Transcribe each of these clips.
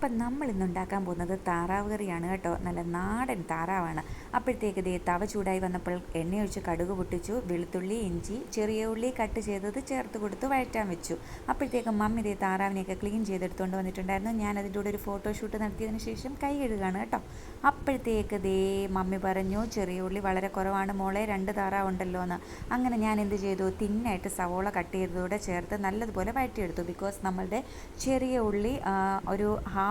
അപ്പം നമ്മൾ ഇന്ന് ഉണ്ടാക്കാൻ പോകുന്നത് താറാവ് കറിയാണ് കേട്ടോ. നല്ല നാടൻ താറാവാണ്. അപ്പോഴത്തേക്ക് ദേ തവ ചൂടായി വന്നപ്പോൾ എണ്ണയൊഴിച്ച് കടുക് പൊട്ടിച്ചു, വെളുത്തുള്ളി, ഇഞ്ചി, ചെറിയ ഉള്ളി കട്ട് ചെയ്തത് ചേർത്ത് കൊടുത്ത് വഴറ്റാൻ വെച്ചു. അപ്പോഴത്തേക്ക് മമ്മി ദേ താറാവിനെയൊക്കെ ക്ലീൻ ചെയ്തെടുത്തുകൊണ്ട് വന്നിട്ടുണ്ടായിരുന്നു. ഞാൻ അതിൻ്റെ കൂടെ ഒരു ഫോട്ടോഷൂട്ട് നടത്തിയതിന് ശേഷം കൈ കഴുകുകയാണ് കേട്ടോ. അപ്പോഴത്തേക്ക് ദേ മമ്മി പറഞ്ഞു, ചെറിയ ഉള്ളി വളരെ കുറവാണ് മോളെ, 2 താറാവുണ്ടല്ലോ എന്ന്. അങ്ങനെ ഞാൻ എന്ത് ചെയ്തു, തിന്നായിട്ട് സവോള കട്ട് ചെയ്തതോടെ ചേർത്ത് നല്ലതുപോലെ വഴറ്റിയെടുത്തു. ബിക്കോസ് നമ്മളുടെ ചെറിയ ഉള്ളി ഒരു ഹാഫ്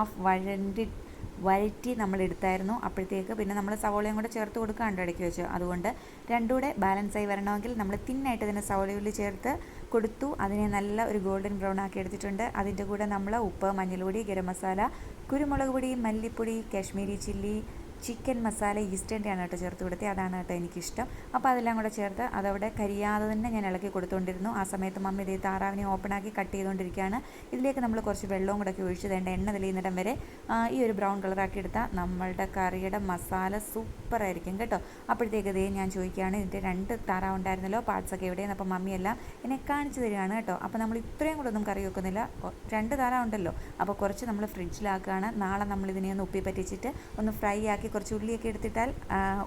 വഴറ്റി നമ്മൾ എടുത്തായിരുന്നു. അപ്പോഴത്തേക്ക് പിന്നെ നമ്മൾ സവോളയും കൂടെ ചേർത്ത് കൊടുക്കാണ്ട് ഇടയ്ക്ക് വെച്ച്. അതുകൊണ്ട് രണ്ടും കൂടെ ബാലൻസായി വരണമെങ്കിൽ നമ്മൾ തിന്നായിട്ട് ഇതിനെ സവോളയുള്ളി ചേർത്ത് കൊടുത്തു. അതിനെ നല്ല ഒരു ഗോൾഡൻ ബ്രൗൺ ആക്കി എടുത്തിട്ടുണ്ട്. അതിൻ്റെ കൂടെ നമ്മൾ ഉപ്പ്, മഞ്ഞൾപ്പൊടി, ഗരം മസാല, കുരുമുളക് പൊടി, മല്ലിപ്പൊടി, കാശ്മീരി ചില്ലി, ചിക്കൻ മസാല ഈസ്റ്റേൻ്റെയാണ് കേട്ടോ ചേർത്ത് കൊടുത്തത്. അതാണ് കേട്ടോ എനിക്കിഷ്ടം. അപ്പോൾ അതെല്ലാം കൂടെ ചേർത്ത് അതവിടെ കരിയാതെ തന്നെ ഞാൻ ഇളക്കി കൊടുത്തുകൊണ്ടിരുന്നു. ആ സമയത്ത് മമ്മി ഇതേ താറാവിനെ ഓപ്പണാക്കി കട്ട് ചെയ്തുകൊണ്ടിരിക്കുകയാണ്. ഇതിലേക്ക് നമ്മൾ കുറച്ച് വെള്ളവും കൂടെ ഒക്കെ ഒഴിച്ച് തേണ്ട എണ്ണ തെളിയുന്നിടം വരെ ഈ ഒരു ബ്രൗൺ കളറാക്കി എടുത്താൽ നമ്മളുടെ കറിയുടെ മസാല സൂപ്പറായിരിക്കും കേട്ടോ. അപ്പോഴത്തേക്ക് ഇതേ ഞാൻ ചോദിക്കുകയാണ്, ഇതിൻ്റെ 2 താറാവ് ഉണ്ടായിരുന്നല്ലോ, പാർട്സൊക്കെ എവിടെയെന്ന്. അപ്പോൾ മമ്മിയെല്ലാം എന്നെ കാണിച്ചു തരികയാണ് കേട്ടോ. അപ്പോൾ നമ്മൾ ഇത്രയും കൂടെ ഒന്നും കറി വെക്കുന്നില്ല, 2 താറാവ് ഉണ്ടല്ലോ. അപ്പോൾ കുറച്ച് നമ്മൾ ഫ്രിഡ്ജിലാക്കുകയാണ്. നാളെ നമ്മളിതിനെ ഒന്ന് ഉപ്പി പറ്റിച്ചിട്ട് ഒന്ന് ഫ്രൈ ആക്കി കുറച്ച്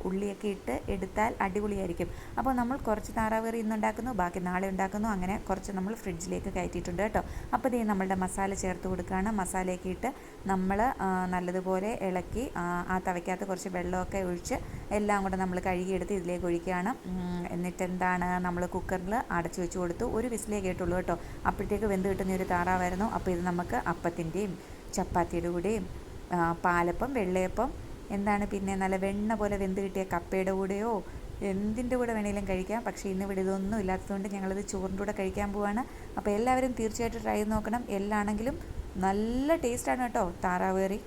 ഉള്ളിയൊക്കെ ഇട്ട് എടുത്താൽ അടിപൊളിയായിരിക്കും. അപ്പോൾ നമ്മൾ കുറച്ച് താറാവ് കറി ഇന്നുണ്ടാക്കുന്നു, ബാക്കി നാളെ ഉണ്ടാക്കുന്നു. അങ്ങനെ കുറച്ച് നമ്മൾ ഫ്രിഡ്ജിലേക്ക് കയറ്റിയിട്ടുണ്ട് കേട്ടോ. അപ്പോൾ ഇതേ നമ്മളുടെ മസാല ചേർത്ത് കൊടുക്കുകയാണ്. മസാലയൊക്കെ ഇട്ട് നമ്മൾ നല്ലതുപോലെ ഇളക്കി ആ തവയ്ക്കകത്ത് കുറച്ച് വെള്ളമൊക്കെ ഒഴിച്ച് എല്ലാം കൂടെ നമ്മൾ കഴുകിയെടുത്ത് ഇതിലേക്ക് ഒഴിക്കുകയാണ്. എന്നിട്ട് എന്താണ്, നമ്മൾ കുക്കറിൽ അടച്ചു വെച്ച് കൊടുത്തു. ഒരു വിസിലേ കേട്ടുള്ളൂ കേട്ടോ. അപ്പോഴത്തേക്ക് വെന്ത് കിട്ടുന്ന ഒരു താറാവായിരുന്നു. അപ്പോൾ ഇത് നമുക്ക് അപ്പത്തിൻ്റെയും ചപ്പാത്തിയുടെ കൂടെയും പാലപ്പം, വെള്ളയപ്പം, എന്താണ് പിന്നെ നല്ല വെണ്ണ പോലെ വെന്ത് കിട്ടിയ കപ്പയുടെ കൂടെയോ എന്തിൻ്റെ കൂടെ വേണമെങ്കിലും കഴിക്കാം. പക്ഷേ ഇന്നിവിടെ ഇതൊന്നും ഇല്ലാത്തതുകൊണ്ട് ഞങ്ങളിത് ചോറിൻ്റെ കൂടെ കഴിക്കാൻ പോവാണ്. അപ്പോൾ എല്ലാവരും തീർച്ചയായിട്ടും ട്രൈ ചെയ്ത് നോക്കണം. എല്ലാണെങ്കിലും നല്ല ടേസ്റ്റാണ് കേട്ടോ താറാവ് കറി.